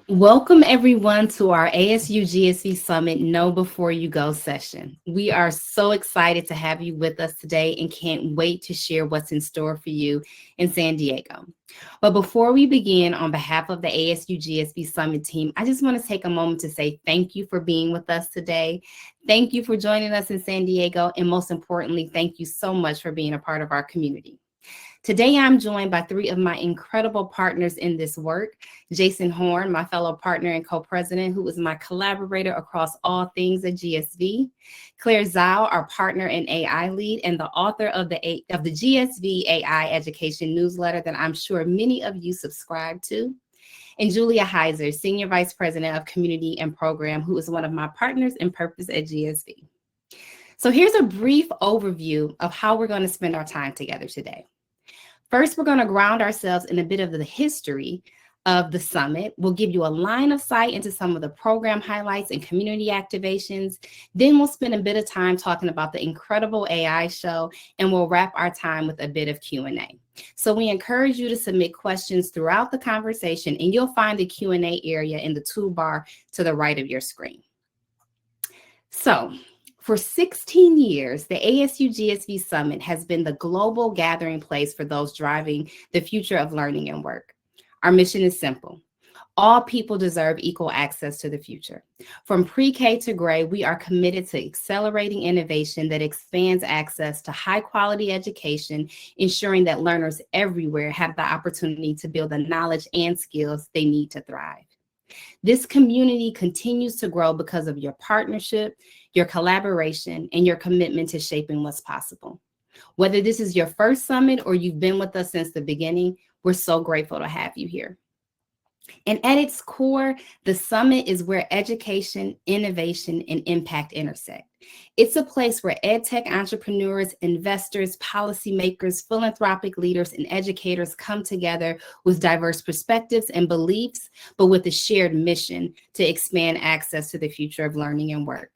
Welcome everyone to our ASU+GSV Summit Know Before You Go session. We are so excited to have you with us today and can't wait to share what's in store for you in San Diego. But before we begin, on behalf of the ASU+GSV Summit team, I just want to take a moment to say thank you for being with us today. Thank you for joining us in San Diego, and most importantly, thank you so much for being a part of our community. Today, I'm joined by three of my incredible partners in this work. Jason Horn, my fellow partner and co-president, who is my collaborator across all things at GSV. Claire Zhao, our partner and AI lead, and the author of the GSV AI education newsletter that I'm sure many of you subscribe to. And Julia Heiser, Senior Vice President of Community and Program, who is one of my partners in purpose at GSV. So here's a brief overview of how we're going to spend our time together today. First, we're going to ground ourselves in a bit of the history of the summit. We'll give you a line of sight into some of the program highlights and community activations. Then we'll spend a bit of time talking about the incredible AI show, and we'll wrap our time with a bit of Q&A. So we encourage you to submit questions throughout the conversation, and you'll find the Q&A area in the toolbar to the right of your screen. So, for 16 years, the ASU+GSV Summit has been the global gathering place for those driving the future of learning and work. Our mission is simple. All people deserve equal access to the future. From pre-K to grade, we are committed to accelerating innovation that expands access to high-quality education, ensuring that learners everywhere have the opportunity to build the knowledge and skills they need to thrive. This community continues to grow because of your partnership, your collaboration, and your commitment to shaping what's possible. Whether this is your first summit or you've been with us since the beginning, we're so grateful to have you here. And at its core, the summit is where education, innovation, and impact intersect. It's a place where edtech entrepreneurs, investors, policymakers, philanthropic leaders, and educators come together with diverse perspectives and beliefs, but with a shared mission to expand access to the future of learning and work.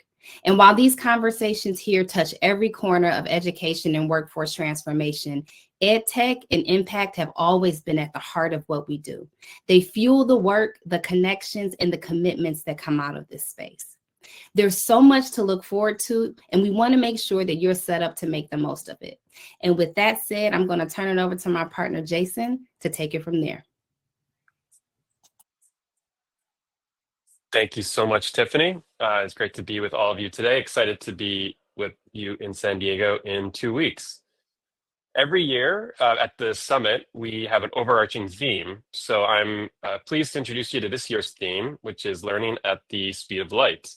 And while these conversations here touch every corner of education and workforce transformation, EdTech and impact have always been at the heart of what we do. They fuel the work, the connections, and the commitments that come out of this space. There's so much to look forward to, and we want to make sure that you're set up to make the most of it. And with that said, I'm going to turn it over to my partner, Jason, to take it from there. Thank you so much, Tiffany. It's great to be with all of you today. Excited to be with you in San Diego in 2 weeks. Every year at the summit, we have an overarching theme. So I'm pleased to introduce you to this year's theme, which is learning at the speed of light.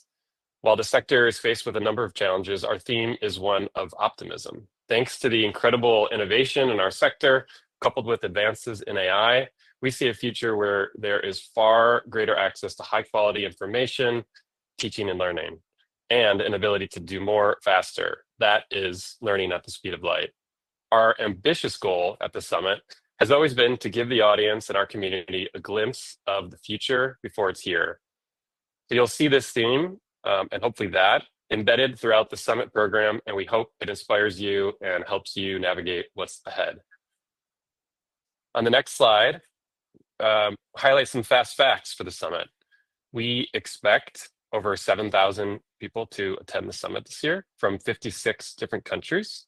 While the sector is faced with a number of challenges, our theme is one of optimism. Thanks to the incredible innovation in our sector, coupled with advances in AI, we see a future where there is far greater access to high quality information, teaching and learning, and an ability to do more faster. That is learning at the speed of light. Our ambitious goal at the summit has always been to give the audience and our community a glimpse of the future before it's here. So you'll see this theme and hopefully that embedded throughout the summit program, and we hope it inspires you and helps you navigate what's ahead. On the next slide, highlight some fast facts for the summit. We expect over 7,000 people to attend the summit this year from 56 different countries.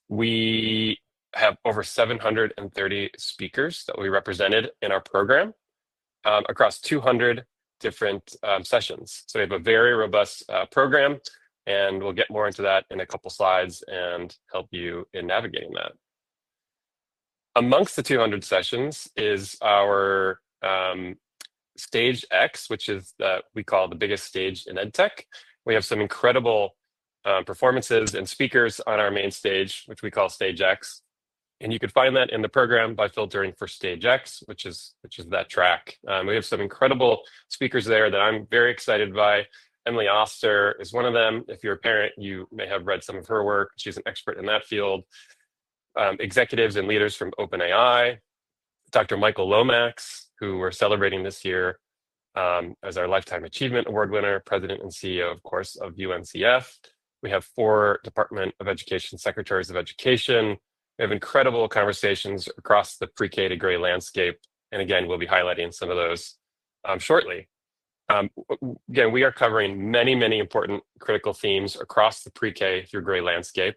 We have over 730 speakers that we represented in our program across 200 different sessions. So we have a very robust program, and we'll get more into that in a couple slides and help you in navigating that. Amongst the 200 sessions is our Stage X, which is we call the biggest stage in EdTech. We have some incredible performances and speakers on our main stage, which we call Stage X. And you could find that in the program by filtering for Stage X, which is that track. We have some incredible speakers there that I'm very excited by. Emily Oster is one of them. If you're a parent, you may have read some of her work. She's an expert in that field. Executives and leaders from OpenAI, Dr. Michael Lomax, who we're celebrating this year as our Lifetime Achievement Award winner, President and CEO, of course, of UNCF. We have 4 Department of Education Secretaries of Education. We have incredible conversations across the pre-K to grade landscape. And again, we'll be highlighting some of those shortly. Again, we are covering many, many important critical themes across the pre-K through grade landscape.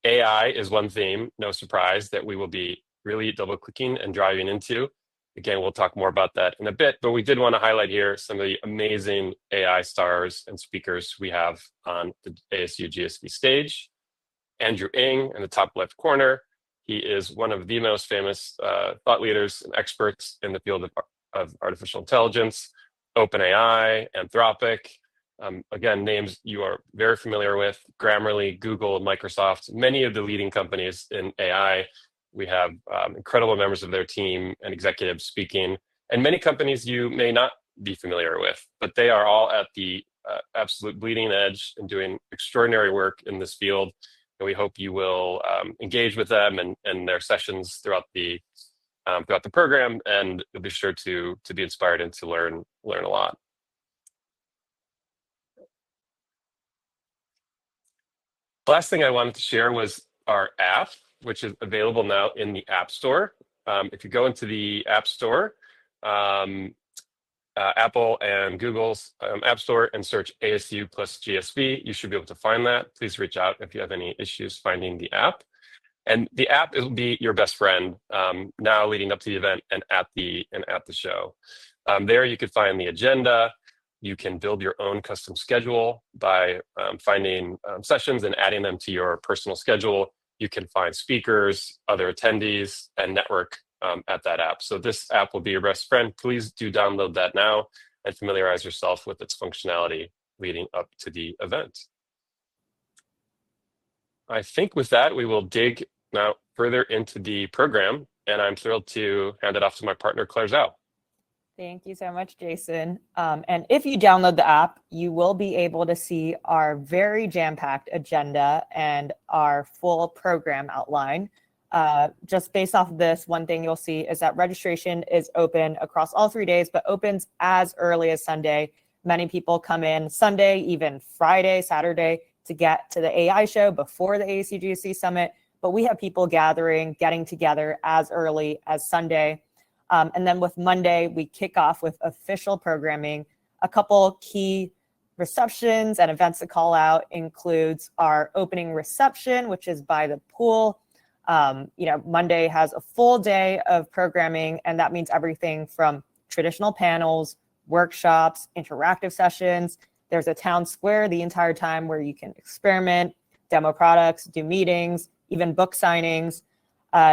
AI is one theme, no surprise, that we will be really double-clicking and driving into. Again, we'll talk more about that in a bit, but we did want to highlight here some of the amazing AI stars and speakers we have on the ASU+GSV stage. Andrew Ng in the top left corner. He is one of the most famous thought leaders and experts in the field of artificial intelligence, OpenAI, Anthropic. Again, names you are very familiar with: Grammarly, Google, Microsoft, many of the leading companies in AI. We have incredible members of their team and executives speaking, and many companies you may not be familiar with, but they are all at the absolute bleeding edge and doing extraordinary work in this field. And we hope you will engage with them and their sessions throughout the program, and you'll be sure to be inspired and to learn a lot. The last thing I wanted to share was our app, which is available now in the App Store. If you go into the App Store, Apple and Google's App Store, and search ASU+GSV, you should be able to find that. Please reach out if you have any issues finding the app. And the app will be your best friend now leading up to the event and at the show. There you could find the agenda. You can build your own custom schedule by finding sessions and adding them to your personal schedule. You can find speakers, other attendees, and network at that app. So this app will be your best friend. Please do download that now and familiarize yourself with its functionality leading up to the event. I think with that, we will dig now further into the program, and I'm thrilled to hand it off to my partner, Claire Zhao. Thank you so much, Jason. And if you download the app, you will be able to see our very jam-packed agenda and our full program outline. Just based off of this, one thing you'll see is that registration is open across all 3 days, but opens as early as Sunday. Many people come in Sunday, even Friday, Saturday, to get to the AI show before the ASU+GSV Summit. But we have people getting together as early as Sunday. And then with Monday, we kick off with official programming. A couple key receptions and events to call out includes our opening reception, which is by the pool. Monday has a full day of programming, and that means everything from traditional panels, workshops, interactive sessions. There's a town square the entire time where you can experiment, demo products, do meetings, even book signings.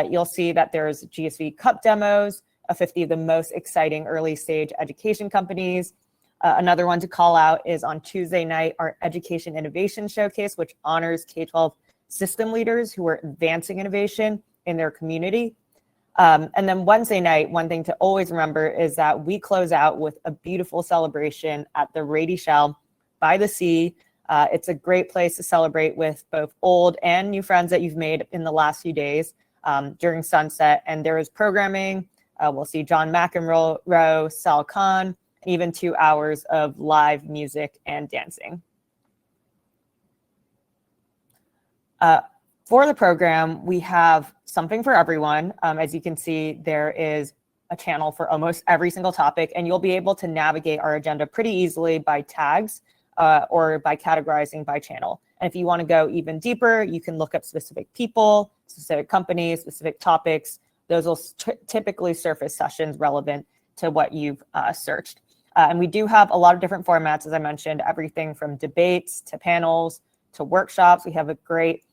You'll see that there's GSV Cup demos of 50 of the most exciting early stage education companies. Another one to call out is on Tuesday night, our Education Innovation Showcase, which honors K-12 system leaders who are advancing innovation in their community. And then Wednesday night, one thing to always remember is that we close out with a beautiful celebration at the Rady Shell by the sea. It's a great place to celebrate with both old and new friends that you've made in the last few days during sunset. And there is programming. We'll see John McEnroe, Sal Khan, and even 2 hours of live music and dancing. For the program, we have something for everyone. As you can see, there is a channel for almost every single topic, and you'll be able to navigate our agenda pretty easily by tags or by categorizing by channel. And if you want to go even deeper, you can look up specific people, specific companies, specific topics. Those will typically surface sessions relevant to what you've searched. And we do have a lot of different formats, as I mentioned, everything from debates to panels to workshops. We have a great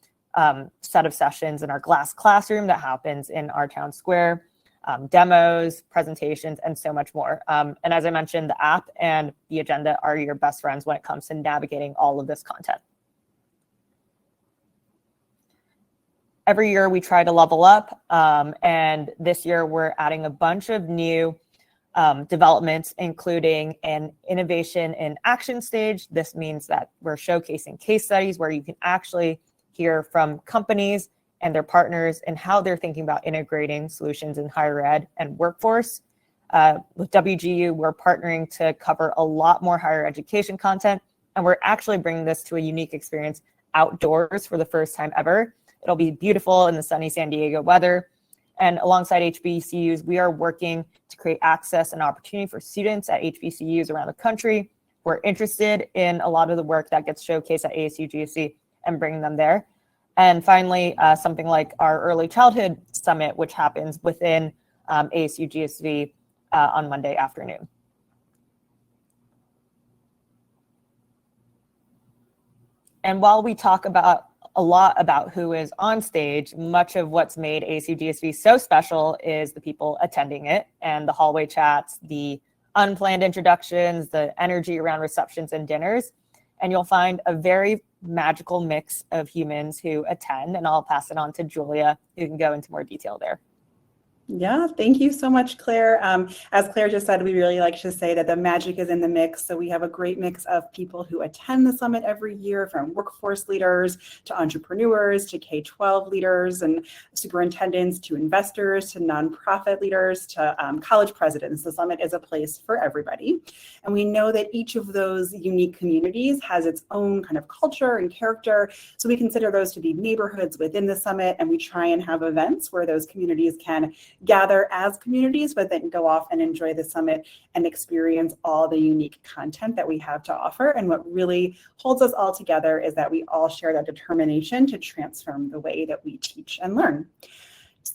set of sessions in our glass classroom that happens in our town square, demos, presentations, and so much more. And as I mentioned, the app and the agenda are your best friends when it comes to navigating all of this content. Every year we try to level up, and this year we're adding a bunch of new developments, including an innovation in action stage. This means that we're showcasing case studies where you can actually hear from companies and their partners and how they're thinking about integrating solutions in higher ed and workforce. With WGU, we're partnering to cover a lot more higher education content, and we're actually bringing this to a unique experience outdoors for the first time ever. It'll be beautiful in the sunny San Diego weather. And alongside HBCUs, we are working to create access and opportunity for students at HBCUs around the country who are interested in a lot of the work that gets showcased at ASU+GSV and bringing them there. And finally, something like our Early Childhood Summit, which happens within ASU+GSV on Monday afternoon. And while we talk about a lot about who is on stage, much of what's made ASU+GSV so special is the people attending it and the hallway chats, the unplanned introductions, the energy around receptions and dinners. And you'll find a very magical mix of humans who attend, and I'll pass it on to Julia, who can go into more detail there. Yeah, thank you so much, Claire. As Claire just said, we really like to say that the magic is in the mix. So we have a great mix of people who attend the summit every year, from workforce leaders to entrepreneurs to K-12 leaders and superintendents to investors to nonprofit leaders to college presidents. The summit is a place for everybody. And we know that each of those unique communities has its own kind of culture and character. So we consider those to be neighborhoods within the summit, and we try and have events where those communities can gather as communities, but then go off and enjoy the summit and experience all the unique content that we have to offer. And what really holds us all together is that we all share that determination to transform the way that we teach and learn.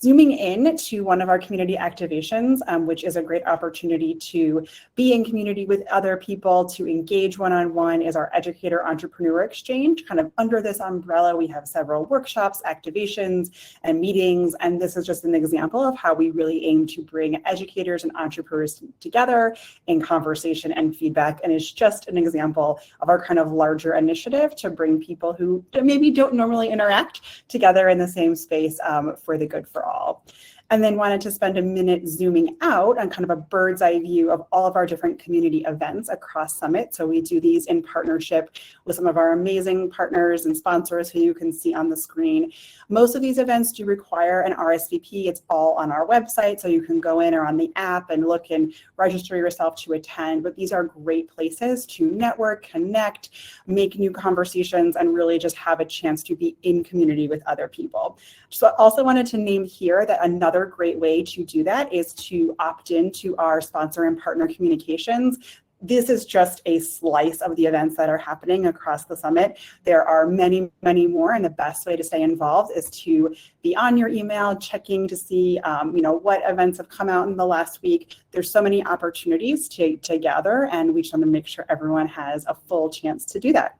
Zooming in to one of our community activations, which is a great opportunity to be in community with other people, to engage one-on-one, is our Educator Entrepreneur Exchange. Kind of under this umbrella, we have several workshops, activations, and meetings, and this is just an example of how we really aim to bring educators and entrepreneurs together in conversation and feedback, and it's just an example of our kind of larger initiative to bring people who maybe don't normally interact together in the same space for the good for all. And then wanted to spend a minute zooming out on kind of a bird's eye view of all of our different community events across Summit. So we do these in partnership with some of our amazing partners and sponsors who you can see on the screen. Most of these events do require an RSVP. It's all on our website, so you can go in or on the app and look and register yourself to attend. But these are great places to network, connect, make new conversations, and really just have a chance to be in community with other people. So I also wanted to name here that another great way to do that is to opt into our sponsor and partner communications. This is just a slice of the events that are happening across the summit. There are many, many more, and the best way to stay involved is to be on your email, checking to see what events have come out in the last week. There's so many opportunities to gather, and we just want to make sure everyone has a full chance to do that.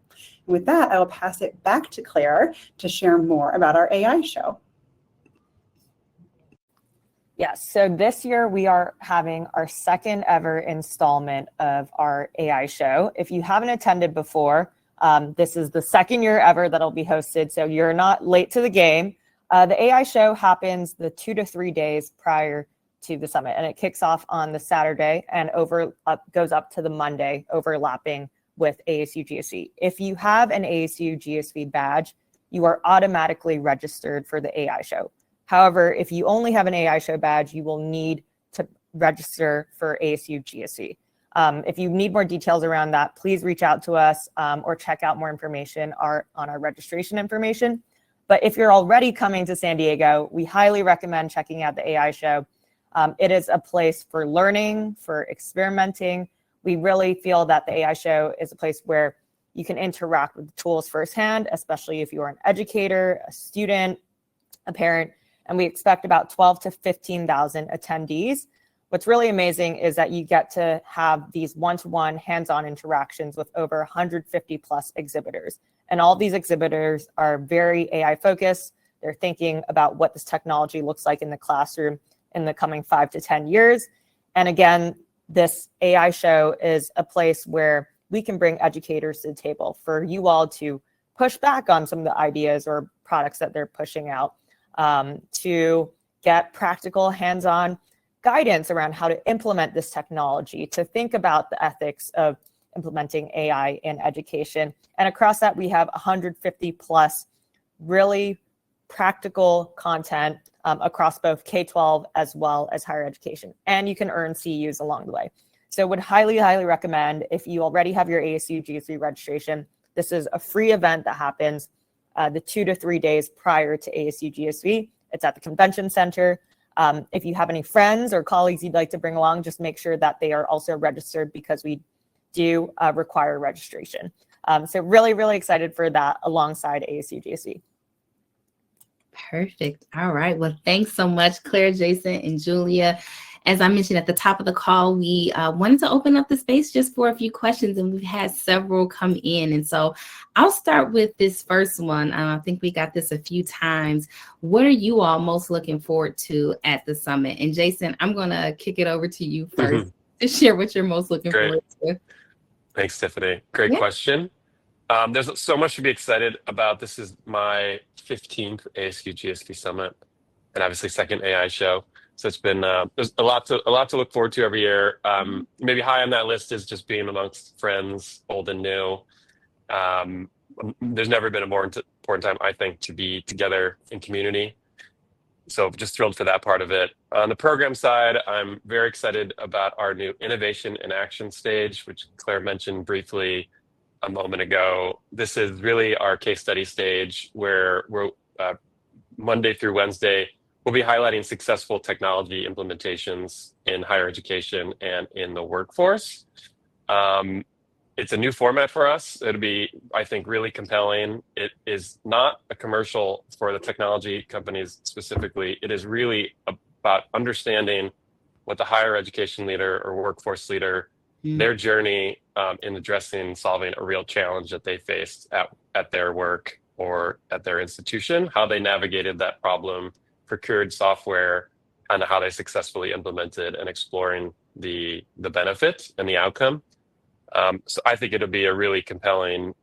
With that, I will pass it back to Claire to share more about our AI show. Yes, so this year we are having our second ever installment of our AI show. If you haven't attended before, this is the second year ever that'll be hosted, so you're not late to the game. The AI show happens the 2 to 3 days prior to the summit, and it kicks off on the Saturday and goes up to the Monday, overlapping with ASU+GSV. If you have an ASU+GSV badge, you are automatically registered for the AI show. However, if you only have an AI show badge, you will need to register for ASU+GSV. If you need more details around that, please reach out to us or check out more information on our registration information. But if you're already coming to San Diego, we highly recommend checking out the AI show. It is a place for learning, for experimenting. We really feel that the AI show is a place where you can interact with the tools firsthand, especially if you are an educator, a student, a parent, and we expect about 12 to 15,000 attendees. What's really amazing is that you get to have these one-to-one hands-on interactions with over 150 plus exhibitors. And all these exhibitors are very AI focused. They're thinking about what this technology looks like in the classroom in the coming 5 to 10 years. And again, this AI show is a place where we can bring educators to the table for you all to push back on some of the ideas or products that they're pushing out, to get practical hands-on guidance around how to implement this technology, to think about the ethics of implementing AI in education. And across that, we have 150 plus really practical content across both K-12 as well as higher education. And you can earn CUs along the way. So would highly, highly recommend, if you already have your ASU+GSV registration, this is a free event that happens the 2 to 3 days prior to ASU+GSV. It's at the convention center. If you have any friends or colleagues you'd like to bring along, just make sure that they are also registered, because we do require registration. So really, really excited for that alongside ASU+GSV. Perfect. All right. Well, thanks so much, Claire, Jason, and Julia. As I mentioned at the top of the call, we wanted to open up the space just for a few questions, and we've had several come in. And so I'll start with this first one. I think we got this a few times. What are you all most looking forward to at the summit? And Jason, I'm going to kick it over to you first to share what you're most looking forward to. Thanks, Tiffany. Great question. There's so much to be excited about. This is my 15th ASU+GSV Summit, and obviously second AI show. So it's been there's a lot to look forward to every year. Maybe high on that list is just being amongst friends, old and new. There's never been a more important time, I think, to be together in community. So just thrilled for that part of it. On the program side, I'm very excited about our new Innovation in Action stage, which Claire mentioned briefly a moment ago. This is really our case study stage where we're Monday through Wednesday, we'll be highlighting successful technology implementations in higher education and in the workforce. It's a new format for us. It'll be, I think, really compelling. It is not a commercial for the technology companies specifically. It is really about understanding what the higher education leader or workforce leader, their journey in addressing, solving a real challenge that they faced at their work or at their institution, how they navigated that problem, procured software, and how they successfully implemented, and exploring the benefit and the outcome. So I think it'll be a really compelling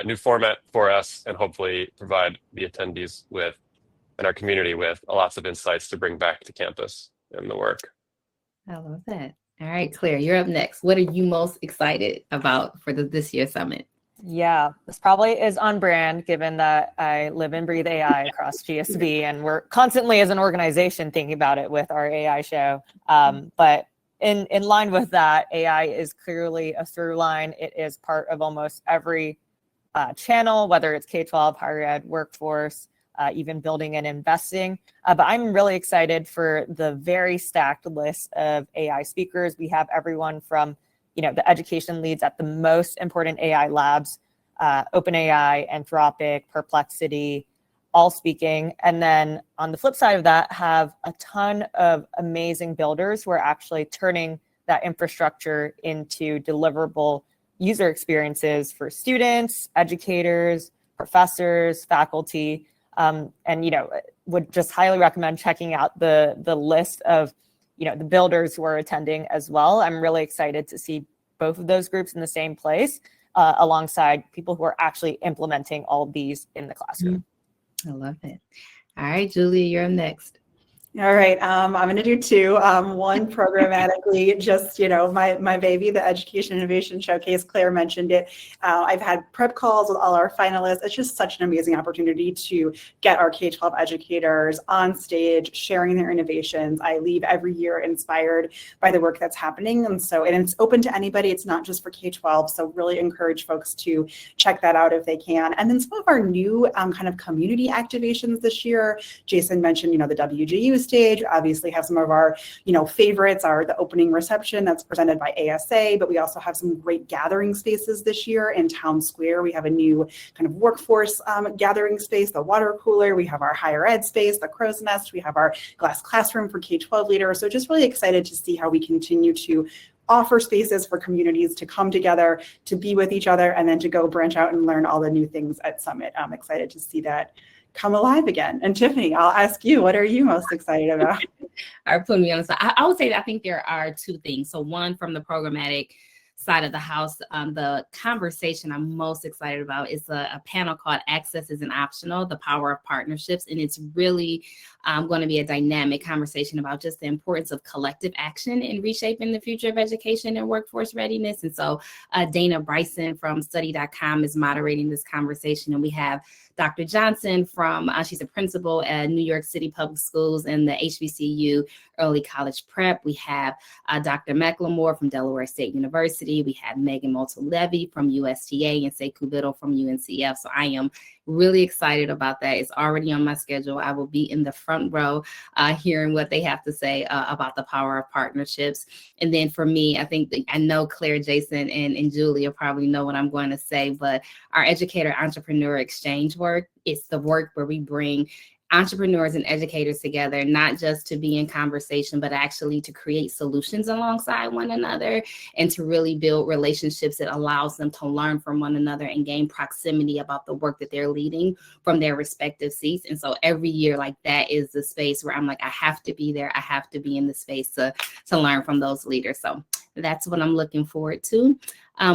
new format for us, and hopefully provide the attendees with, and our community with, lots of insights to bring back to campus and the work. I love that. All right, Claire, you're up next. What are you most excited about for this year's summit? Yeah, this probably is on brand, given that I live and breathe AI across GSV, and we're constantly as an organization thinking about it with our AI show. But in line with that, AI is clearly a through line. It is part of almost every channel, whether it's K-12, higher ed, workforce, even building and investing. But I'm really excited for the very stacked list of AI speakers. We have everyone from the education leads at the most important AI labs, OpenAI, Anthropic, Perplexity, all speaking. And then on the flip side of that, have a ton of amazing builders who are actually turning that infrastructure into deliverable user experiences for students, educators, professors, faculty. And would just highly recommend checking out the list of the builders who are attending as well. I'm really excited to see both of those groups in the same place, alongside people who are actually implementing all of these in the classroom. I love it. All right, Julia, you're up next. All right, I'm going to do two. One programmatically, just, my baby, the Education Innovation Showcase. Claire mentioned it. I've had prep calls with all our finalists. It's just such an amazing opportunity to get our K-12 educators on stage, sharing their innovations. I leave every year inspired by the work that's happening. And it's open to anybody. It's not just for K-12. So really encourage folks to check that out if they can. And then some of our new kind of community activations this year. Jason mentioned, the WGU stage. Obviously have some of our, favorites are the opening reception that's presented by ASA, but we also have some great gathering spaces this year in Town Square. We have a new kind of workforce gathering space, the water cooler. We have our higher ed space, the crow's nest. We have our glass classroom for K-12 leaders. So just really excited to see how we continue to offer spaces for communities to come together, to be with each other, and then to go branch out and learn all the new things at Summit. I'm excited to see that come alive again. And Tiffany, I'll ask you, what are you most excited about? All right, putting me on the spot. I would say that I think there are two things. So one, from the programmatic side of the house, the conversation I'm most excited about is a panel called Access Isn't Optional, the Power of Partnerships. And it's really going to be a dynamic conversation about just the importance of collective action in reshaping the future of education and workforce readiness. And so Dana Bryson from study.com is moderating this conversation. And we have Dr. Johnson from, she's a principal at New York City Public Schools and the HBCU Early College Prep. We have Dr. McLemore from Delaware State University. We have Megan Moulton-Levy from USTA and Sekou Biddle from UNCF. So I am really excited about that. It's already on my schedule. I will be in the front row hearing what they have to say about the power of partnerships. And then for me, I know Claire, Jason, and Julia probably know what I'm going to say, but our educator entrepreneur exchange work, it's the work where we bring entrepreneurs and educators together, not just to be in conversation, but actually to create solutions alongside one another and to really build relationships that allows them to learn from one another and gain proximity about the work that they're leading from their respective seats. And so every year, like, that is the space where I'm like, I have to be there. I have to be in the space to learn from those leaders. So that's what I'm looking forward to.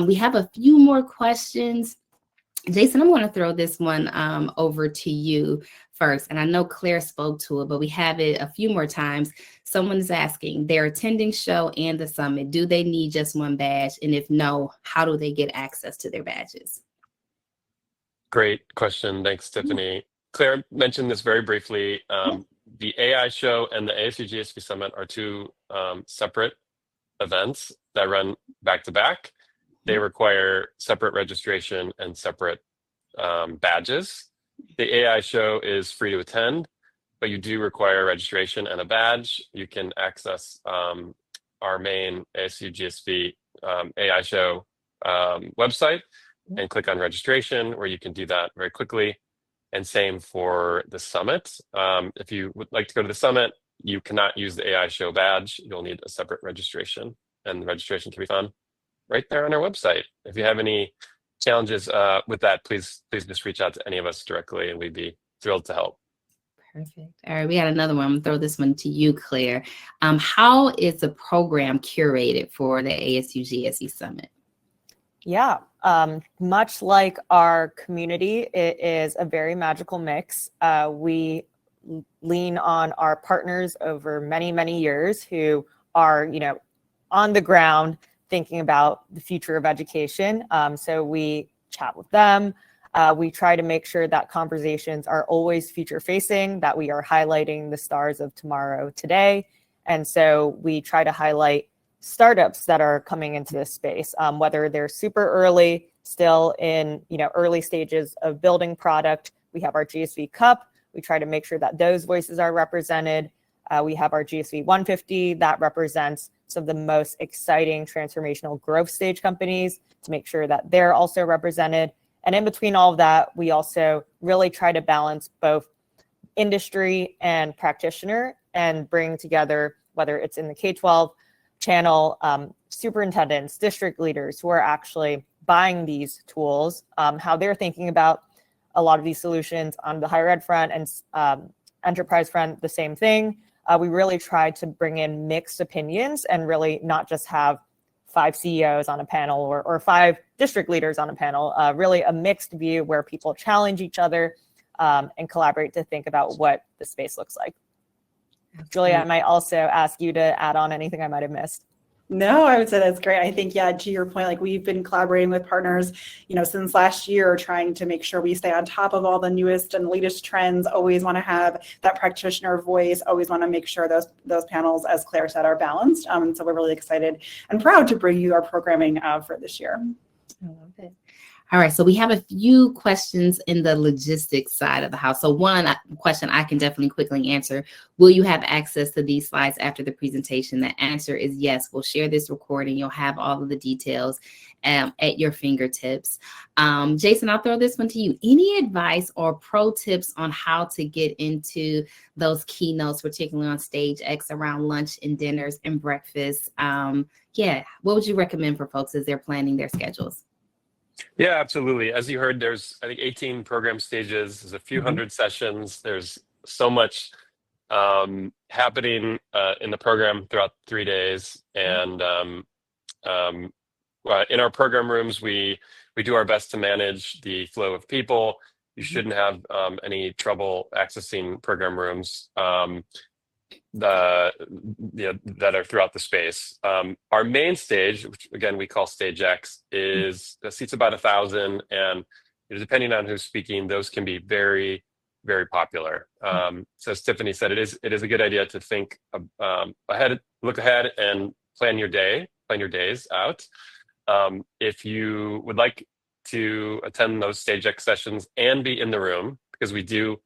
We have a few more questions. Jason, I'm going to throw this one over to you first. And I know Claire spoke to it, but we have it a few more times. Someone is asking, they're attending show and the summit. Do they need just one badge? And if no, how do they get access to their badges? Great question. Thanks, Tiffany. Claire mentioned this very briefly. The AI Show and the ASU+GSV Summit are two separate events that run back to back. They require separate registration and separate badges. The AI Show is free to attend, but you do require registration and a badge. You can access our main ASU+GSV AI Show website and click on registration, where you can do that very quickly. And same for the summit. If you would like to go to the summit, you cannot use the AI Show badge. You'll need a separate registration, and the registration can be found right there on our website. If you have any challenges with that, please just reach out to any of us directly, and we'd be thrilled to help. Perfect. All right, we got another one. I'm gonna throw this one to you, Claire. How is the program curated for the ASU+GSV Summit? Yeah, much like our community, it is a very magical mix. We lean on our partners over many, many years who are, on the ground thinking about the future of education. So we chat with them. We try to make sure that conversations are always future facing, that we are highlighting the stars of tomorrow today. And so we try to highlight startups that are coming into this space, whether they're super early, still in early stages of building product. We have our GSV Cup. We try to make sure that those voices are represented. We have our GSV 150 that represents some of the most exciting transformational growth stage companies, to make sure that they're also represented. And in between all of that, we also really try to balance both industry and practitioner and bring together, whether it's in the K-12 channel, superintendents, district leaders who are actually buying these tools, how they're thinking about a lot of these solutions on the higher ed front and enterprise front, the same thing. We really try to bring in mixed opinions and really not just have 5 CEOs on a panel or 5 district leaders on a panel, really a mixed view where people challenge each other and collaborate to think about what the space looks like. Julia, I might also ask you to add on anything I might have missed. No, I would say that's great. I think, yeah, to your point, like, we've been collaborating with partners, since last year, trying to make sure we stay on top of all the newest and latest trends, always want to have that practitioner voice, always want to make sure those panels, as Claire said, are balanced. And so we're really excited and proud to bring you our programming for this year. I love it. All right, so we have a few questions in the logistics side of the house. So one question I can definitely quickly answer: will you have access to these slides after the presentation? The answer is yes. We'll share this recording. You'll have all of the details at your fingertips. Jason, I'll throw this one to you. Any advice or pro tips on how to get into those keynotes, particularly on stage X, around lunch and dinners and breakfast? What would you recommend for folks as they're planning their schedules? Yeah, absolutely. As you heard, there's, I think, 18 program stages. There's a few hundred sessions. There's so much happening in the program throughout 3 days. And in our program rooms, we do our best to manage the flow of people. You shouldn't have any trouble accessing program rooms that are throughout the space. Our main stage, which again we call Stage X, is the seats about 1,000, and depending on who's speaking, those can be very, very popular. So as Tiffany said, it is a good idea to think ahead, look ahead, and plan your days out. If you would like to attend those stage X sessions and be in the room, because we do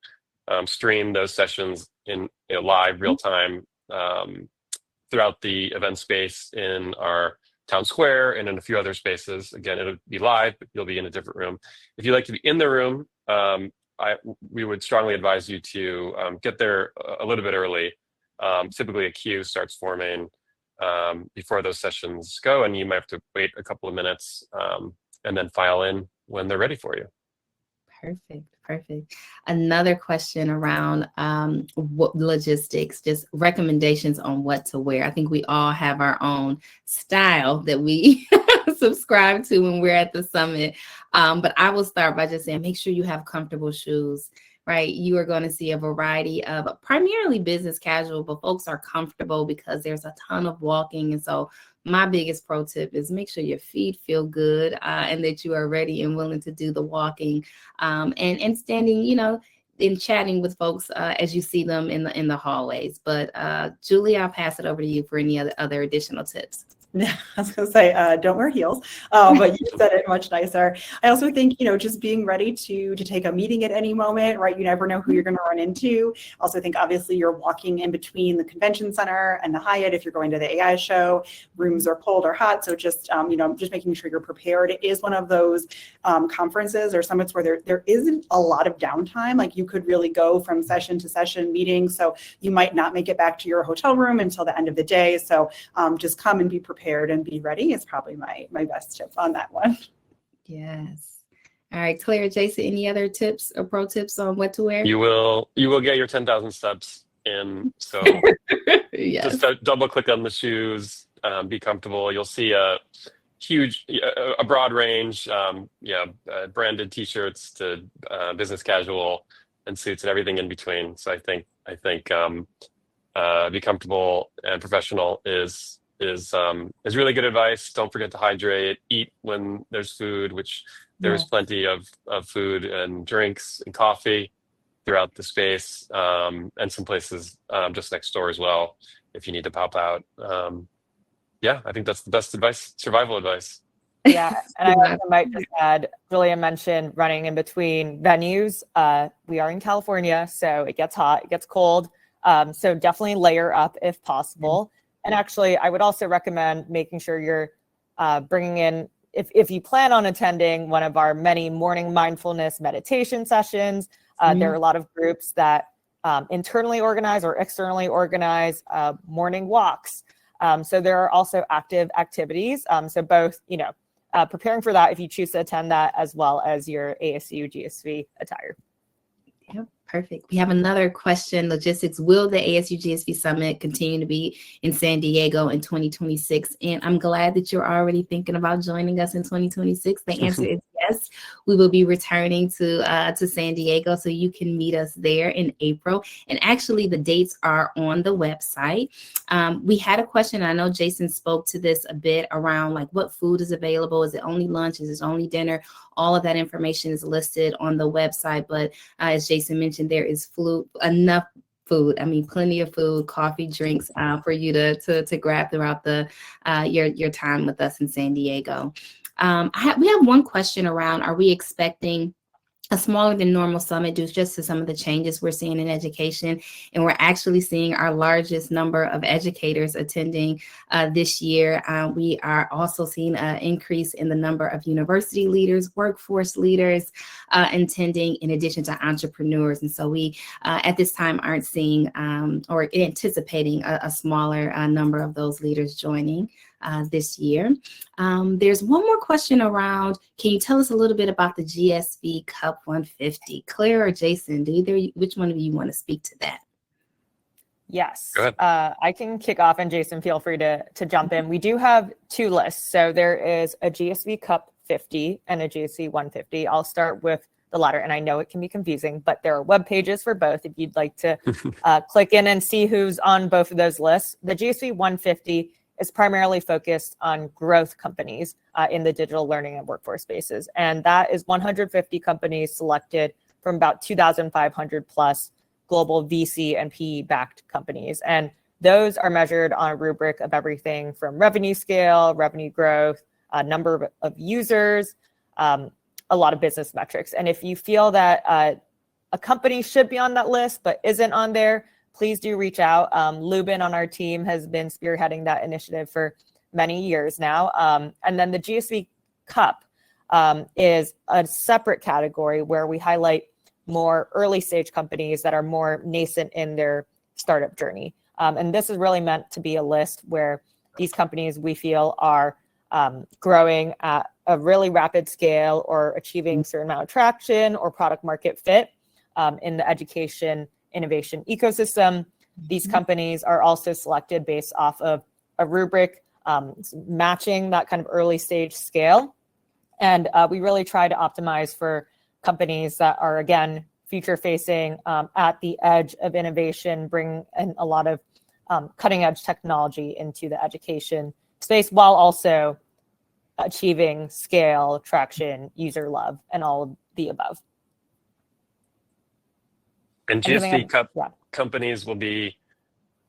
stream those sessions in live, real time, throughout the event space in our town square and in a few other spaces. Again, it'll be live, but you'll be in a different room. If you'd like to be in the room, we would strongly advise you to get there a little bit early. Typically a queue starts forming before those sessions go, and you might have to wait a couple of minutes and then file in when they're ready for you. Perfect. Another question around what logistics, just recommendations on what to wear. I think we all have our own style that we subscribe to when we're at the summit. But I will start by just saying, make sure you have comfortable shoes, right? You are going to see a variety of primarily business casual, but folks are comfortable because there's a ton of walking. And so my biggest pro tip is make sure your feet feel good and that you are ready and willing to do the walking and standing, and chatting with folks as you see them in the hallways. But Julie, I'll pass it over to you for any other additional tips. Yeah, I was going to say, don't wear heels, but you said it much nicer. I also think, just being ready to take a meeting at any moment, right? You never know who you're going to run into. Also think, obviously, you're walking in between the convention center and the Hyatt. If you're going to the AI show, rooms are cold or hot. So just, just making sure you're prepared. It is one of those conferences or summits where there isn't a lot of downtime. Like you could really go from session to session meeting. So you might not make it back to your hotel room until the end of the day. So just come and be prepared and be ready is probably my best tip on that one. Yes. All right, Claire, Jason, any other tips or pro tips on what to wear? You will get your 10,000 steps in. So yes. Just double click on the shoes, be comfortable. You'll see a broad range, branded t-shirts to business casual and suits and everything in between. So I think be comfortable and professional is really good advice. Don't forget to hydrate, eat when there's food, which there's plenty of food and drinks and coffee throughout the space, and some places just next door as well if you need to pop out. I think that's the best advice, survival advice. Yeah, and I also might just add, Julia mentioned running in between venues. We are in California, so it gets hot, it gets cold. So definitely layer up if possible. And actually, I would also recommend making sure you're bringing in, if you plan on attending one of our many morning mindfulness meditation sessions, there are a lot of groups that internally organize or externally organize morning walks. So there are also active activities. So both, preparing for that if you choose to attend that, as well as your ASU+GSV attire. Yep. Perfect. We have another question, logistics. Will the ASU+GSV Summit continue to be in San Diego in 2026? And I'm glad that you're already thinking about joining us in 2026. The answer is yes. We will be returning to San Diego, so you can meet us there in April. And actually, the dates are on the website. We had a question. I know Jason spoke to this a bit around like what food is available. Is it only lunch? Is it only dinner? All of that information is listed on the website. But as Jason mentioned, there is enough food. I mean, plenty of food, coffee, drinks for you to grab throughout your time with us in San Diego. We have one question around, are we expecting a smaller than normal summit due just to some of the changes we're seeing in education? And we're actually seeing our largest number of educators attending this year. We are also seeing an increase in the number of university leaders, workforce leaders attending, in addition to entrepreneurs. And so we, at this time, aren't seeing or anticipating a smaller number of those leaders joining this year. There's one more question around, can you tell us a little bit about the GSV Cup 150? Claire or Jason, which one of you want to speak to that? Yes, go ahead. I can kick off, and Jason, feel free to jump in. We do have two lists. So there is a GSV Cup 50 and a GSV 150. I'll start with the latter, and I know it can be confusing, but there are web pages for both if you'd like to click in and see who's on both of those lists. The GSV 150 is primarily focused on growth companies in the digital learning and workforce spaces. And that is 150 companies selected from about 2,500 plus global VC and PE-backed companies. And those are measured on a rubric of everything from revenue scale, revenue growth, number of users, a lot of business metrics. And if you feel that a company should be on that list but isn't on there, please do reach out. Lubin on our team has been spearheading that initiative for many years now. And then the GSV Cup is a separate category where we highlight more early stage companies that are more nascent in their startup journey. And this is really meant to be a list where these companies we feel are growing at a really rapid scale or achieving a certain amount of traction or product market fit in the education innovation ecosystem. These companies are also selected based off of a rubric matching that kind of early stage scale. And we really try to optimize for companies that are, again, future facing at the edge of innovation, bring in a lot of cutting edge technology into the education space while also achieving scale, traction, user love, and all of the above. And GSV Cup companies will be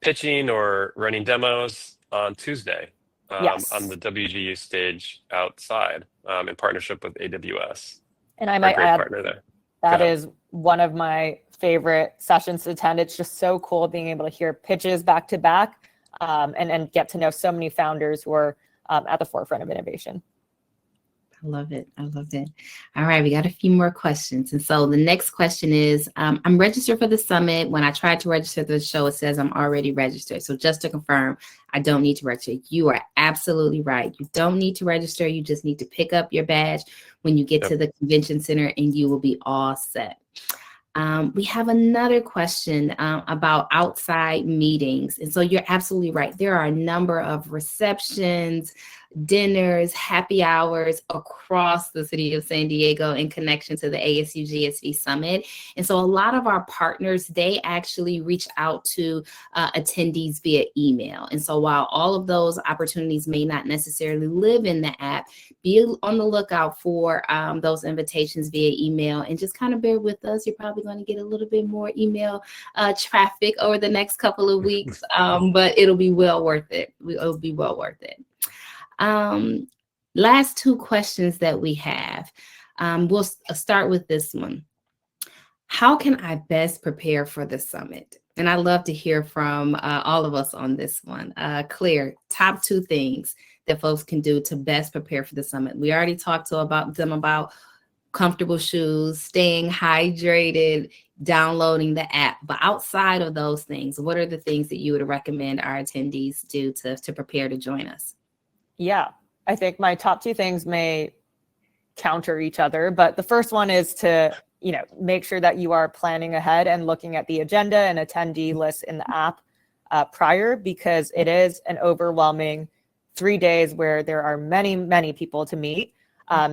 pitching or running demos on Tuesday on the WGU stage outside in partnership with AWS. And I might great add, partner there. That is one of my favorite sessions to attend. It's just so cool being able to hear pitches back to back and get to know so many founders who are at the forefront of innovation. I love it. I love it. All right, we got a few more questions. And so the next question is, I'm registered for the summit. When I tried to register for the show, it says I'm already registered. So just to confirm, I don't need to register. You are absolutely right. You don't need to register. You just need to pick up your badge when you get to the convention center and you will be all set. We have another question about outside meetings. And so you're absolutely right. There are a number of receptions, dinners, happy hours across the city of San Diego in connection to the ASU+GSV Summit. And so a lot of our partners, they actually reach out to attendees via email. And so while all of those opportunities may not necessarily live in the app, be on the lookout for those invitations via email and just kind of bear with us. You're probably going to get a little bit more email traffic over the next couple of weeks, but it'll be well worth it. It'll be well worth it. Last two questions that we have. We'll start with this one. How can I best prepare for the summit? And I love to hear from all of us on this one. Claire, top two things that folks can do to best prepare for the summit. We already talked about comfortable shoes, staying hydrated, downloading the app. But outside of those things, what are the things that you would recommend our attendees do to prepare to join us? Yeah, I think my top two things may counter each other, but the first one is to, make sure that you are planning ahead and looking at the agenda and attendee list in the app prior, because it is an overwhelming 3 days where there are many, many people to meet.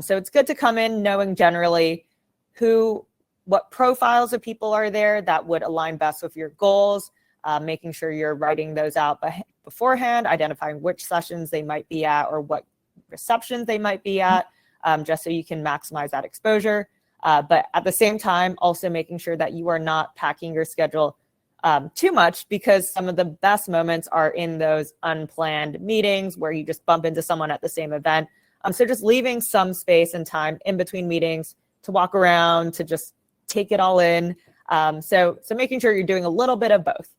So it's good to come in knowing generally what profiles of people are there that would align best with your goals, making sure you're writing those out beforehand, identifying which sessions they might be at or what receptions they might be at, just so you can maximize that exposure. But at the same time, also making sure that you are not packing your schedule too much, because some of the best moments are in those unplanned meetings where you just bump into someone at the same event. So just leaving some space and time in between meetings to walk around, to just take it all in. So making sure you're doing a little bit of both.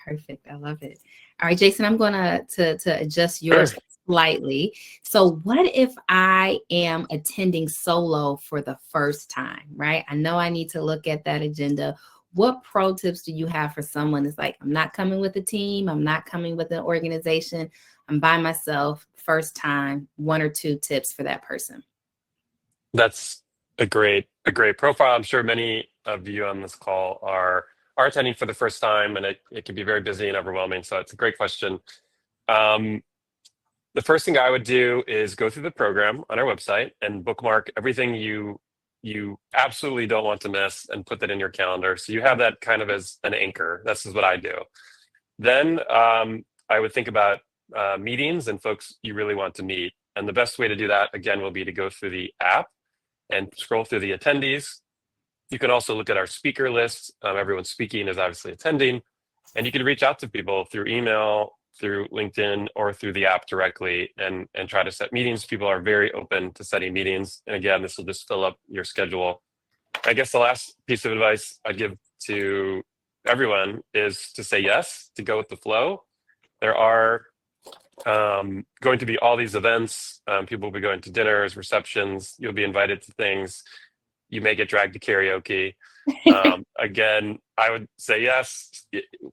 Perfect. I love it. All right, Jason, I'm going to adjust yours slightly. So what if I am attending solo for the first time, right? I know I need to look at that agenda. What pro tips do you have for someone that's like, I'm not coming with a team, I'm not coming with an organization, I'm by myself, first time, 1 or 2 tips for that person? That's a great profile. I'm sure many of you on this call are attending for the first time, and it can be very busy and overwhelming. So it's a great question. The first thing I would do is go through the program on our website and bookmark everything you absolutely don't want to miss and put that in your calendar. So you have that kind of as an anchor. This is what I do. Then I would think about meetings and folks you really want to meet. And the best way to do that, again, will be to go through the app and scroll through the attendees. You can also look at our speaker list. Everyone speaking is obviously attending. And you can reach out to people through email through LinkedIn or through the app directly and try to set meetings. People are very open to setting meetings. And again, this will just fill up your schedule. I guess the last piece of advice I'd give to everyone is to say yes, to go with the flow. There are going to be all these events. People will be going to dinners, receptions. You'll be invited to things. You may get dragged to karaoke. Again, I would say yes.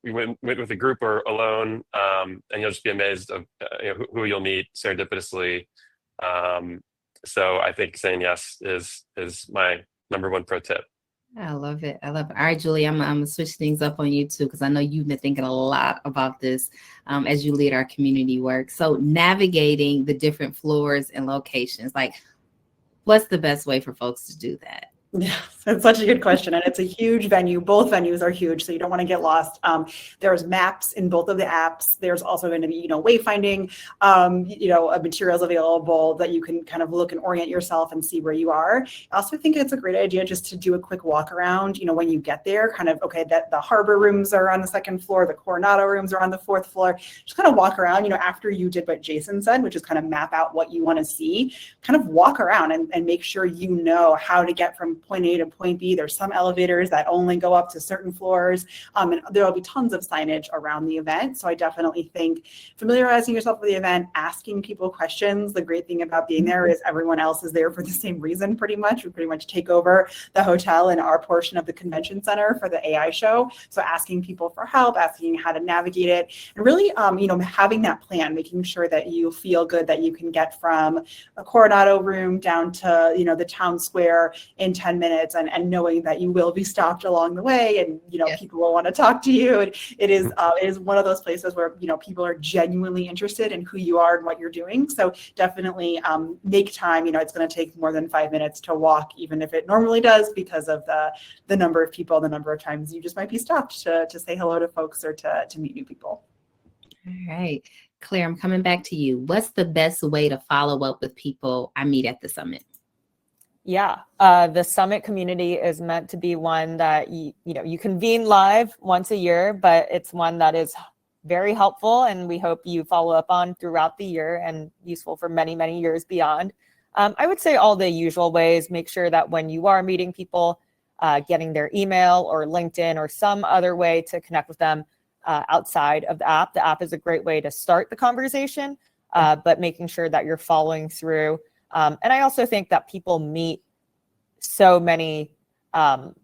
We went with a group or alone, and you'll just be amazed of who you'll meet serendipitously. So I think saying yes is my number one pro tip. I love it. I love it. All right, Julie, I'm gonna switch things up on you too, because I know you've been thinking a lot about this as you lead our community work. So navigating the different floors and locations, like what's the best way for folks to do that? Yeah, that's such a good question. And it's a huge venue. Both venues are huge, so you don't want to get lost. There's maps in both of the apps. There's also going to be, wayfinding, materials available that you can kind of look and orient yourself and see where you are. I also think it's a great idea just to do a quick walk around, when you get there, kind of, okay, that the harbor rooms are on the second floor, the Coronado rooms are on the fourth floor. Just kind of walk around, after you did what Jason said, which is kind of map out what you want to see, kind of walk around and make sure you know how to get from point A to point B. There's some elevators that only go up to certain floors, and there will be tons of signage around the event. So I definitely think familiarizing yourself with the event, asking people questions. The great thing about being there is everyone else is there for the same reason, pretty much. We pretty much take over the hotel and our portion of the convention center for the AI show. So asking people for help, asking how to navigate it, and really, having that plan, making sure that you feel good that you can get from a Coronado room down to, the town square in 10 minutes, and knowing that you will be stopped along the way, and people will want to talk to you. And it is one of those places where people are genuinely interested in who you are and what you're doing. So definitely make time. It's going to take more than 5 minutes to walk, even if it normally does, because of the number of people, the number of times you just might be stopped to say hello to folks or to meet new people. All right, Claire, I'm coming back to you. What's the best way to follow up with people I meet at the summit? Yeah, the summit community is meant to be one that you convene live once a year, but it's one that is very helpful, and we hope you follow up on throughout the year and useful for many, many years beyond. I would say all the usual ways. Make sure that when you are meeting people, getting their email or LinkedIn or some other way to connect with them outside of the app. The app is a great way to start the conversation, but making sure that you're following through. And I also think that people meet so many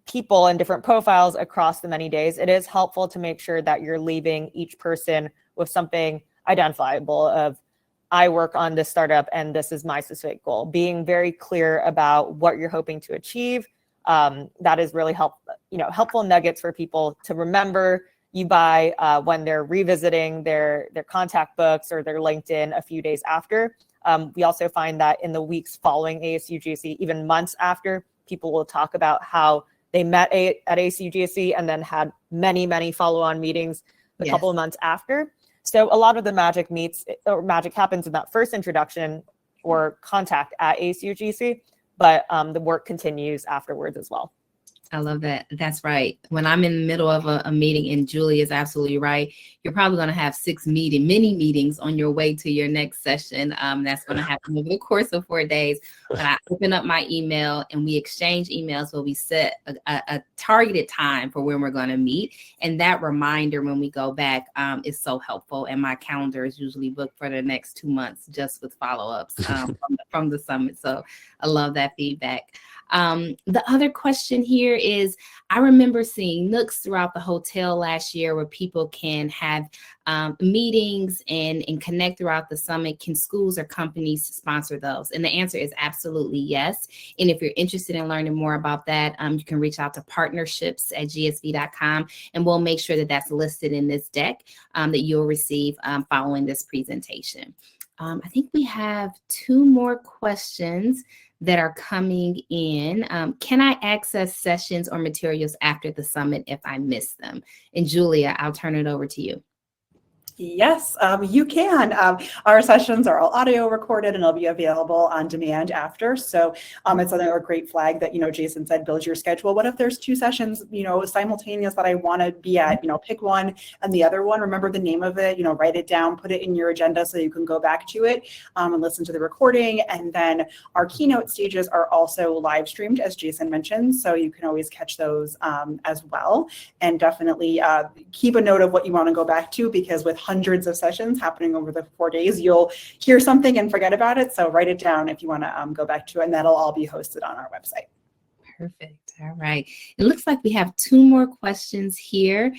people and different profiles across the many days. It is helpful to make sure that you're leaving each person with something identifiable of, I work on this startup and this is my specific goal. Being very clear about what you're hoping to achieve. That is really helpful nuggets for people to remember you by when they're revisiting their contact books or their LinkedIn a few days after. We also find that in the weeks following ASU+GSV, even months after, people will talk about how they met at ASU+GSV and then had many, many follow-on meetings a couple of months after. So a lot of the magic happens in that first introduction or contact at ASU+GSV, but the work continues afterwards as well. I love that. That's right. When I'm in the middle of a meeting, and Julie is absolutely right, you're probably going to have mini meetings on your way to your next session. That's going to happen over the course of 4 days. But I open up my email and we exchange emails where we set a targeted time for when we're going to meet. And that reminder when we go back is so helpful. And my calendar is usually booked for the next 2 months just with follow-ups from the summit. So I love that feedback. The other question here is, I remember seeing nooks throughout the hotel last year where people can have meetings and connect throughout the summit. Can schools or companies sponsor those? And the answer is absolutely yes. And if you're interested in learning more about that, you can reach out to partnerships@gsv.com, and we'll make sure that that's listed in this deck that you'll receive following this presentation. I think we have 2 more questions that are coming in. Can I access sessions or materials after the summit if I miss them? And Julia, I'll turn it over to you. Yes, you can. Our sessions are all audio recorded and they'll be available on demand after. So it's another great flag that, Jason said, build your schedule. What if there's two sessions, simultaneous that I want to be at, pick one and the other one, remember the name of it, write it down, put it in your agenda so you can go back to it and listen to the recording. And then our keynote stages are also live streamed, as Jason mentioned. So you can always catch those as well. And definitely keep a note of what you want to go back to, because with hundreds of sessions happening over the 4 days, you'll hear something and forget about it. So write it down if you want to go back to it, and that'll all be hosted on our website. Perfect. All right. It looks like we have 2 more questions here.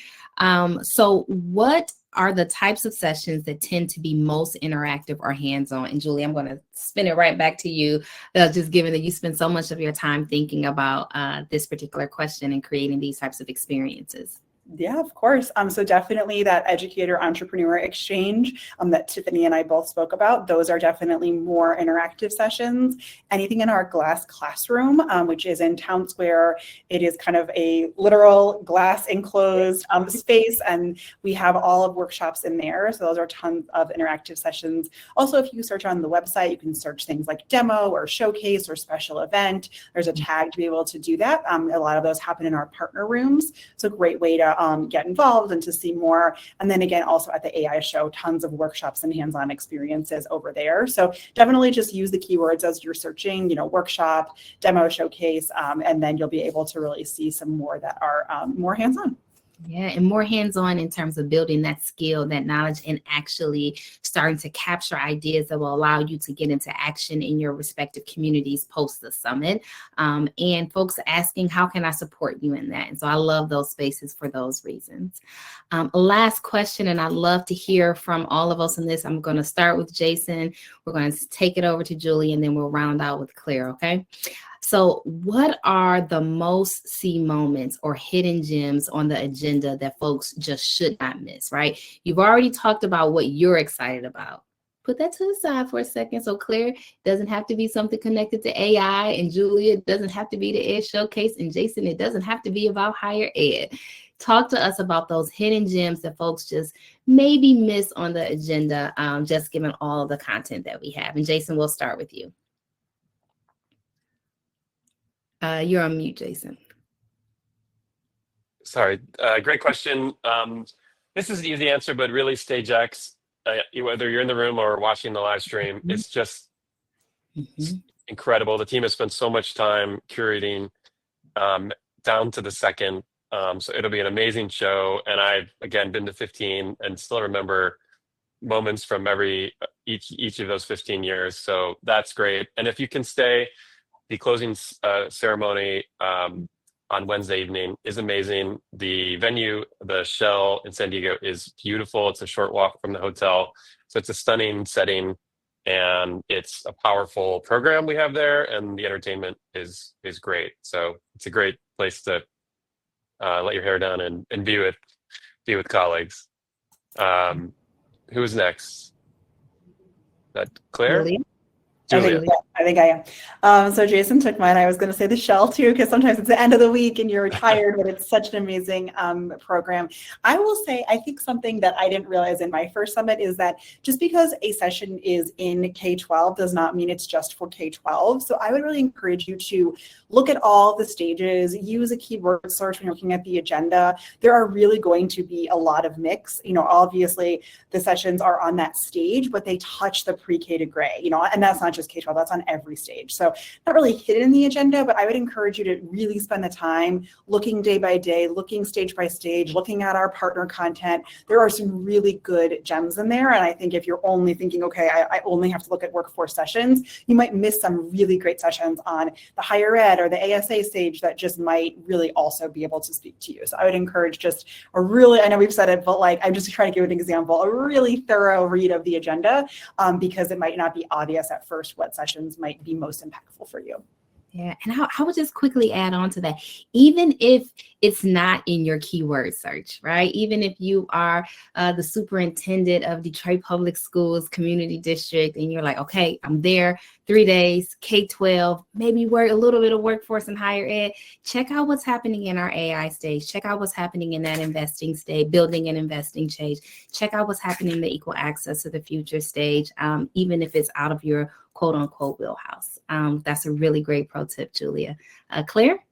So what are the types of sessions that tend to be most interactive or hands-on? And Julie, I'm going to spin it right back to you, just given that you spend so much of your time thinking about this particular question and creating these types of experiences. Yeah, of course. So definitely that educator entrepreneur exchange that Tiffany and I both spoke about, those are definitely more interactive sessions. Anything in our glass classroom, which is in Town Square, it is kind of a literal glass enclosed space, and we have all of workshops in there. So those are tons of interactive sessions. Also, if you search on the website, you can search things like demo or showcase or special event. There's a tag to be able to do that. A lot of those happen in our partner rooms. So a great way to get involved and to see more. And then again, also at the AI Show, tons of workshops and hands-on experiences over there. So definitely just use the keywords as you're searching, workshop, demo, showcase, and then you'll be able to really see some more that are more hands-on. Yeah, and more hands-on in terms of building that skill, that knowledge, and actually starting to capture ideas that will allow you to get into action in your respective communities post the summit. And folks asking, how can I support you in that? And so I love those spaces for those reasons. Last question, and I'd love to hear from all of us on this. I'm going to start with Jason. We're going to take it over to Julie, and then we'll round out with Claire, okay? So what are the most see moments or hidden gems on the agenda that folks just should not miss, right? You've already talked about what you're excited about. Put that to the side for a second. So Claire, doesn't have to be something connected to AI, and Julia, it doesn't have to be the Ed Showcase, and Jason, it doesn't have to be about higher ed. Talk to us about those hidden gems that folks just maybe miss on the agenda, just given all the content that we have. And Jason, we'll start with you. You're on mute, Jason. Sorry, great question. This is the easy answer, but really Stage X, whether you're in the room or watching the live stream, it's just incredible. The team has spent so much time curating down to the second. So it'll be an amazing show. And I've, again, been to 15 and still remember moments from each of those 15 years. So that's great. And if you can stay, the closing ceremony on Wednesday evening is amazing. The venue, the Shell in San Diego, is beautiful. It's a short walk from the hotel. So it's a stunning setting, and it's a powerful program we have there, and the entertainment is great. So it's a great place to let your hair down and be with colleagues. Who's next? That Claire? Julia. I think I am. So Jason took mine. I was going to say the Shell too, because sometimes it's the end of the week and you're tired, but it's such an amazing program. I will say, I think something that I didn't realize in my first summit is that just because a session is in K-12 does not mean it's just for K-12. So I would really encourage you to look at all the stages, use a keyword search when you're looking at the agenda. There are really going to be a lot of mix. Obviously the sessions are on that stage, but they touch the pre-K to gray, and that's not just K-12, that's on every stage. So not really hidden in the agenda, but I would encourage you to really spend the time looking day by day, looking stage by stage, looking at our partner content. There are some really good gems in there. And I think if you're only thinking, okay, I only have to look at workforce sessions, you might miss some really great sessions on the higher ed or the ASA stage that just might really also be able to speak to you. So I would encourage just a really, I know we've said it, but I'm just trying to give an example, a really thorough read of the agenda, because it might not be obvious at first what sessions might be most impactful for you. Yeah, and I would just quickly add on to that. Even if it's not in your keyword search, right? Even if you are the superintendent of Detroit Public Schools Community District and you're like, okay, I'm there 3 days, K-12, maybe work a little bit of workforce and higher ed, check out what's happening in our AI stage. Check out what's happening in that investing stage, building and investing stage. Check out what's happening in the equal access to the future stage, even if it's out of your quote unquote wheelhouse. That's a really great pro tip, Julia. Claire?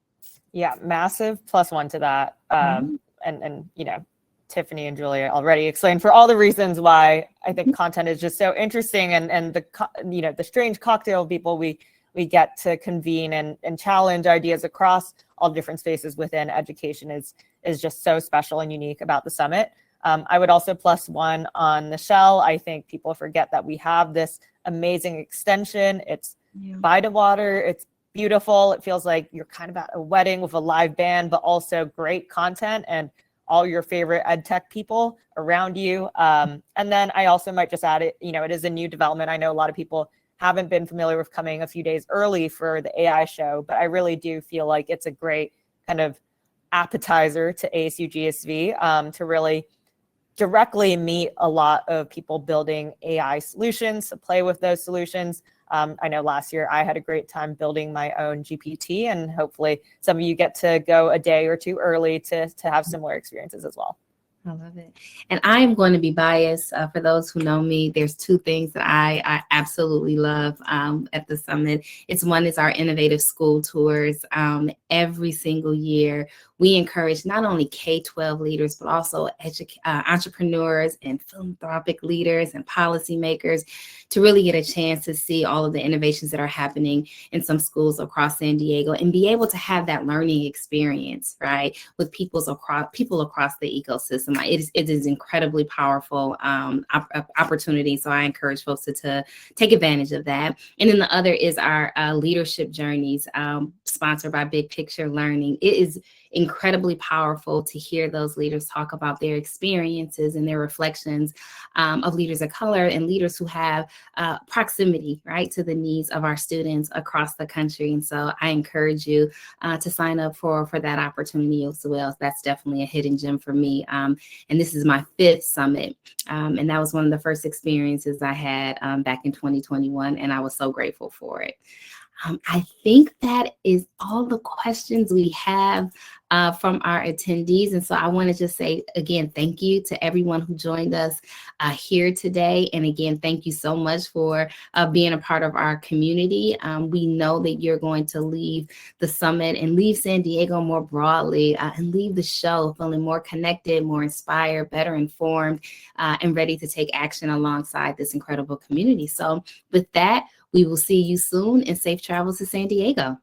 Yeah, massive +1 to that. And you know, Tiffany and Julia already explained for all the reasons why I think content is just so interesting, and the you know, the strange cocktail of people we get to convene and challenge ideas across all different spaces within education is just so special and unique about the summit. I would also +1 on the shell. I think people forget that we have this amazing extension. It's by the water. It's beautiful. It feels like you're kind of at a wedding with a live band, but also great content and all your favorite ed tech people around you. And then I also might just add it, you know, it is a new development. I know a lot of people haven't been familiar with coming a few days early for the AI show, but I really do feel like it's a great kind of appetizer to ASU+GSV to really directly meet a lot of people building AI solutions, to play with those solutions. I know last year I had a great time building my own GPT, and hopefully some of you get to go a day or two early to have similar experiences as well. I love it. And I am going to be biased. For those who know me, there's two things that I absolutely love at the summit. One is our innovative school tours. Every single year, we encourage not only K-12 leaders, but also entrepreneurs and philanthropic leaders and policymakers to really get a chance to see all of the innovations that are happening in some schools across San Diego and be able to have that learning experience, right, with people across the ecosystem. It is incredibly powerful opportunity. So I encourage folks to take advantage of that. And then the other is our leadership journeys, sponsored by Big Picture Learning. It is incredibly powerful to hear those leaders talk about their experiences and their reflections of leaders of color and leaders who have proximity, right, to the needs of our students across the country. And so I encourage you to sign up for that opportunity as well. That's definitely a hidden gem for me. And this is my 5th summit. And that was one of the first experiences I had back in 2021. And I was so grateful for it. I think that is all the questions we have from our attendees. And so I want to just say, again, thank you to everyone who joined us here today. And again, thank you so much for being a part of our community. We know that you're going to leave the summit and leave San Diego more broadly and leave the show feeling more connected, more inspired, better informed, and ready to take action alongside this incredible community. So with that, we will see you soon, and safe travels to San Diego.